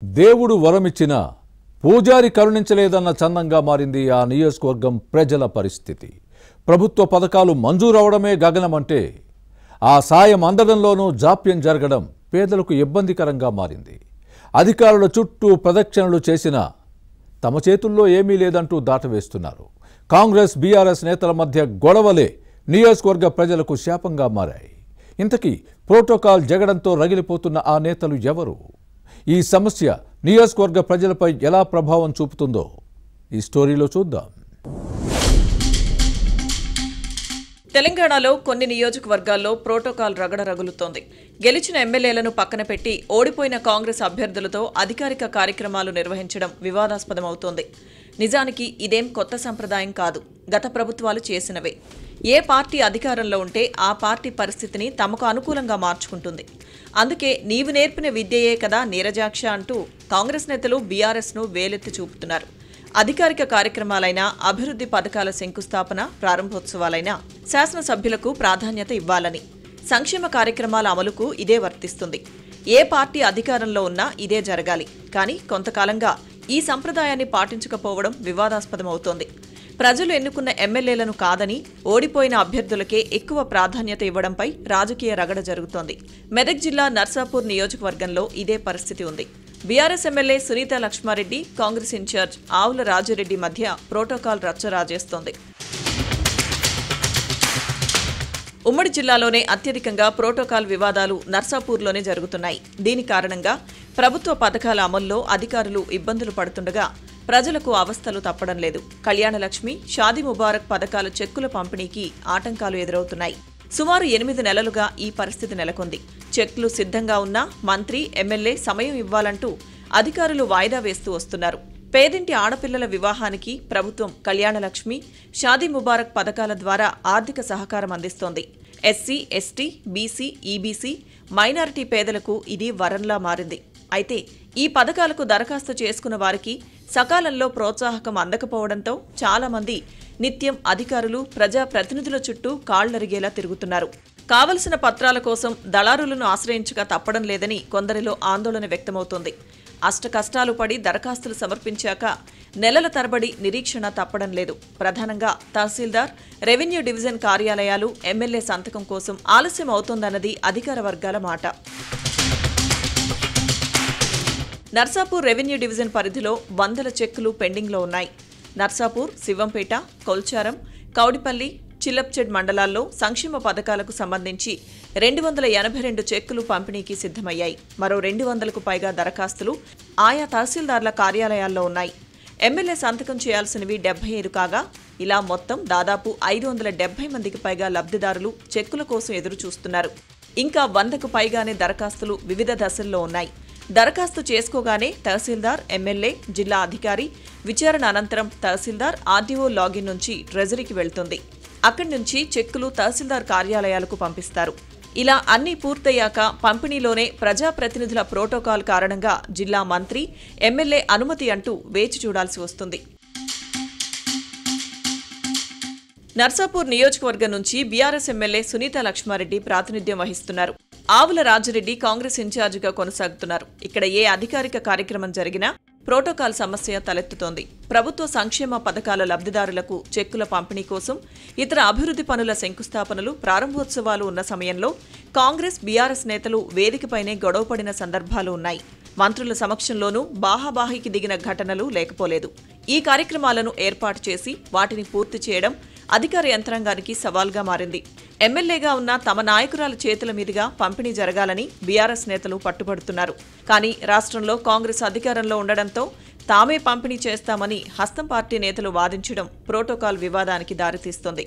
దేవుడు వరమిచ్చిన పూజారి కరుణించలేదన్న చందంగా మారింది ఆ నియోజకవర్గం ప్రజల పరిస్థితి. ప్రభుత్వ పథకాలు మంజూరవడమే గగనమంటే ఆ సాయం అందడంలోనూ జాప్యం జరగడం పేదలకు ఇబ్బందికరంగా మారింది. అధికారుల చుట్టూ ప్రదక్షిణలు చేసినా తమ చేతుల్లో ఏమీ లేదంటూ దాటవేస్తున్నారు. కాంగ్రెస్ బీఆర్ఎస్ నేతల మధ్య గొడవలే నియోజకవర్గ ప్రజలకు శాపంగా మారాయి. ఇంతకీ ప్రోటోకాల్ జగడంతో రగిలిపోతున్న ఆ నేతలు ఎవరు? ఈ సమస్య నియోజకవర్గ ప్రజలపై ఎలా ప్రభావం చూపుతుందో ఈ స్టోరీలో చూద్దాం. తెలంగాణలో కొన్ని నియోజకవర్గాల్లో ప్రోటోకాల్ రగడ రగులుతోంది. గెలిచిన ఎమ్మెల్యేలను పక్కన పెట్టి ఓడిపోయిన కాంగ్రెస్ అభ్యర్థులతో అధికారిక కార్యక్రమాలు నిర్వహించడం వివాదాస్పదమవుతోంది. నిజానికి ఇదేం కొత్త సంప్రదాయం కాదు, గత ప్రభుత్వాలు చేసినవే. ఏ పార్టీ అధికారంలో ఉంటే ఆ పార్టీ పరిస్థితిని తమకు అనుకూలంగా మార్చుకుంటుంది. అందుకే నీవు నేర్పిన విద్యయే కదా నీరజాక్ష అంటూ కాంగ్రెస్ నేతలు బీఆర్ఎస్ను వేలెత్తి చూపుతున్నారు. అధికారిక కార్యక్రమాలైనా, అభివృద్ధి పథకాల శంకుస్థాపన, ప్రారంభోత్సవాలైనా శాసనసభ్యులకు ప్రాధాన్యత ఇవ్వాలని, సంక్షేమ కార్యక్రమాల అమలుకు ఇదే వర్తిస్తుంది. ఏ పార్టీ అధికారంలో ఉన్నా ఇదే జరగాలి. కానీ కొంతకాలంగా ఈ సంప్రదాయాన్ని పాటించకపోవడం వివాదాస్పదమవుతోంది. ప్రజలు ఎన్నుకున్న ఎమ్మెల్యేలను కాదని ఓడిపోయిన అభ్యర్థులకే ఎక్కువ ప్రాధాన్యత ఇవ్వడంపై రాజకీయ రగడ జరుగుతోంది. మెదక్ జిల్లా నర్సాపూర్ నియోజకవర్గంలో ఇదే పరిస్థితి ఉంది. BRS MLA Sunitha Laxma Reddy, Congress in charge Avula Raju Reddy మధ్య ప్రోటోకాల్ రచ్చ రాజేస్తోంది. ఉమ్మడి జిల్లాలోనే అత్యధికంగా ప్రోటోకాల్ వివాదాలు నర్సాపూర్లోనే జరుగుతున్నాయి. దీని కారణంగా ప్రభుత్వ పథకాల అమల్లో అధికారులు ఇబ్బందులు పడుతుండగా ప్రజలకు అవస్థలు తప్పడం లేదు. కళ్యాణలక్ష్మి, షాదీ ముబారక్ పథకాల చెక్కుల పంపిణీకి ఆటంకాలు ఎదురవుతున్నాయి. సుమారు 8 నెలలుగా ఈ పరిస్థితి నెలకొంది. చెక్లు సిద్ధంగా ఉన్నా మంత్రి, ఎమ్మెల్యే సమయం ఇవ్వాలంటూ అధికారులు వాయిదా వేస్తూ వస్తున్నారు. పేదింటి ఆడపిల్లల వివాహానికి ప్రభుత్వం కళ్యాణలక్ష్మి, షాదీ ముబారక్ పథకాల ద్వారా ఆర్థిక సహకారం అందిస్తోంది. SC, ST, BC, EBC, minority పేదలకు ఇది వరంలా మారింది. అయితే ఈ పథకాలకు దరఖాస్తు చేసుకున్న వారికి సకాలంలో ప్రోత్సాహకం అందకపోవడంతో చాలామంది నిత్యం అధికారులు, ప్రజాప్రతినిధుల చుట్టూ కాళ్లరిగేలా తిరుగుతున్నారు. కావలసిన పత్రాల కోసం దళారులను ఆశ్రయించక తప్పడం లేదని కొందరిలో ఆందోళన వ్యక్తమవుతోంది. అష్టకష్టాలు పడి దరఖాస్తులు సమర్పించాక నెలల తరబడి నిరీక్షణ తప్పడం లేదు. ప్రధానంగా తహసీల్దార్, రెవెన్యూ డివిజన్ కార్యాలయాలు ఎమ్మెల్యే సంతకం కోసం ఆలస్యం అవుతోందన్నది అధికార వర్గాల మాట. నర్సాపూర్ రెవెన్యూ డివిజన్ పరిధిలో వందల చెక్కులు పెండింగ్లో ఉన్నాయి. నర్సాపూర్, శివంపేట, కొల్చారం, కౌడిపల్లి, చిల్లప్చెడ్ మండలాల్లో సంక్షేమ పథకాలకు సంబంధించి 282 చెక్కులు పంపిణీకి సిద్ధమయ్యాయి. మరో 200కు పైగా దరఖాస్తులు ఆయా తహసీల్దార్ల కార్యాలయాల్లో ఉన్నాయి. ఎమ్మెల్యే సంతకం చేయాల్సినవి 75 కాగా ఇలా మొత్తం దాదాపు 570 మందికి పైగా లబ్ధిదారులు చెక్కుల కోసం ఎదురుచూస్తున్నారు. ఇంకా 100కు పైగానే దరఖాస్తులు వివిధ దశల్లో ఉన్నాయి. దరఖాస్తు చేసుకోగానే తహసీల్దార్, ఎమ్మెల్యే, జిల్లా అధికారి విచారణ అనంతరం తహసీల్దార్ ఆర్డీఓ లాగిన్ నుంచి ట్రెజరీకి వెళ్తుంది. అక్కడి నుంచి చెక్కులు తహసీల్దార్ కార్యాలయాలకు పంపిస్తారు. ఇలా అన్నీ పూర్తయ్యాక పంపిణీలోనే ప్రజాప్రతినిధుల ప్రోటోకాల్ కారణంగా జిల్లా మంత్రి, ఎమ్మెల్యే అనుమతి అంటూ వేచి చూడాల్సి వస్తుంది. నర్సాపూర్ నియోజకవర్గం నుంచి బీఆర్ఎస్ ఎమ్మెల్యే సునీత లక్ష్మారెడ్డి ప్రాతినిధ్యం వహిస్తున్నారు. ఆవుల రాజురెడ్డి కాంగ్రెస్ ఇన్ఛార్జిగా కొనసాగుతున్నారు. ఇక్కడ ఏ అధికారిక కార్యక్రమం జరిగినా ప్రోటోకాల్ సమస్య తలెత్తుతోంది. ప్రభుత్వ సంక్షేమ పథకాల లబ్ధిదారులకు చెక్కుల పంపిణీ కోసం, ఇతర అభివృద్ధి పనుల శంకుస్థాపనలు, ప్రారంభోత్సవాలు ఉన్న సమయంలో కాంగ్రెస్, బీఆర్ఎస్ నేతలు వేదికపైనే గొడవపడిన సందర్భాలు ఉన్నాయి. మంత్రుల సమక్షంలోనూ బాహాబాహికి దిగిన ఘటనలు లేకపోలేదు. ఈ కార్యక్రమాలను ఏర్పాటు చేసి వాటిని పూర్తి చేయడం అధికార యంత్రాంగానికి సవాల్గా మారింది. ఎమ్మెల్యేగా ఉన్న తమ నాయకురాల చేతుల మీదుగా పంపిణీ జరగాలని బీఆర్ఎస్ నేతలు పట్టుబడుతున్నారు. కానీ రాష్ట్రంలో కాంగ్రెస్ అధికారంలో ఉండడంతో తామే పంపిణీ చేస్తామని హస్తం పార్టీ నేతలు వాదించడం ప్రోటోకాల్ వివాదానికి దారితీస్తోంది.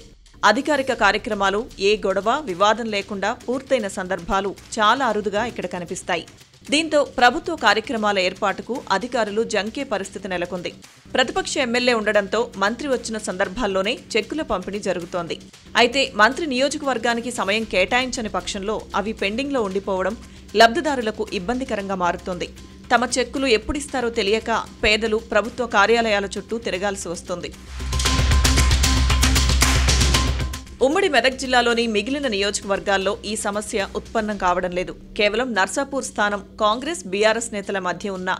అధికారిక కార్యక్రమాలు ఏ గొడవ, వివాదం లేకుండా పూర్తయిన సందర్భాలు చాలా అరుదుగా ఇక్కడ కనిపిస్తాయి. దీంతో ప్రభుత్వ కార్యక్రమాల ఏర్పాటుకు అధికారులు జంకే పరిస్థితి నెలకొంది. ప్రతిపక్ష ఎమ్మెల్యే ఉండడంతో మంత్రి వచ్చిన సందర్భాల్లోనే చెక్కుల పంపిణీ జరుగుతోంది. అయితే మంత్రి నియోజకవర్గానికి సమయం కేటాయించని పక్షంలో అవి పెండింగ్లో ఉండిపోవడం లబ్ధిదారులకు ఇబ్బందికరంగా మారుతోంది. తమ చెక్కులు ఎప్పుడిస్తారో తెలియక పేదలు ప్రభుత్వ కార్యాలయాల చుట్టూ తిరగాల్సి వస్తోంది. ఉమ్మడి మెదక్ జిల్లాలోని మిగిలిన నియోజకవర్గాల్లో ఈ సమస్య ఉత్పన్నం కావడం లేదు. కేవలం నర్సాపూర్ స్థానం కాంగ్రెస్ బీఆర్ఎస్ నేతల మధ్య ఉన్న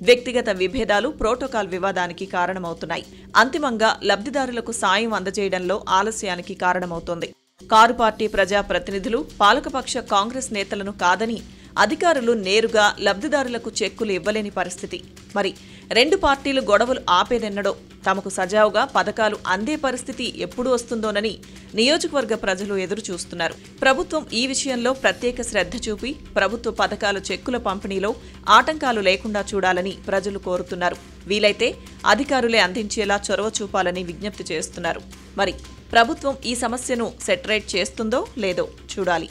వ్యక్తిగత విభేదాలు ప్రోటోకాల్ వివాదానికి కారణమవుతున్నాయి. అంతిమంగా లబ్ధిదారులకు సాయం అందజేయడంలో ఆలస్యానికి కారణమవుతోంది. కారు పార్టీ ప్రజా ప్రతినిధులు పాలకపక్ష కాంగ్రెస్ నేతలను కాదని అధికారులు నేరుగా లబ్ధిదారులకు చెక్కులు ఇవ్వలేని పరిస్థితి. మరి రెండు పార్టీలు గొడవలు ఆపేదెన్నడో, తమకు సజావుగా పథకాలు అందే పరిస్థితి ఎప్పుడు వస్తుందోనని నియోజకవర్గ ప్రజలు ఎదురు చూస్తున్నారు. ప్రభుత్వం ఈ విషయంలో ప్రత్యేక శ్రద్ధ చూపి ప్రభుత్వ పథకాల చెక్కుల పంపిణీలో ఆటంకాలు లేకుండా చూడాలని ప్రజలు కోరుతున్నారు. వీలైతే అధికారులే అందించేలా చొరవ చూపాలని విజ్ఞప్తి చేస్తున్నారు. మరి ప్రభుత్వం ఈ సమస్యను సెటరేట్ చేస్తుందో లేదో చూడాలి.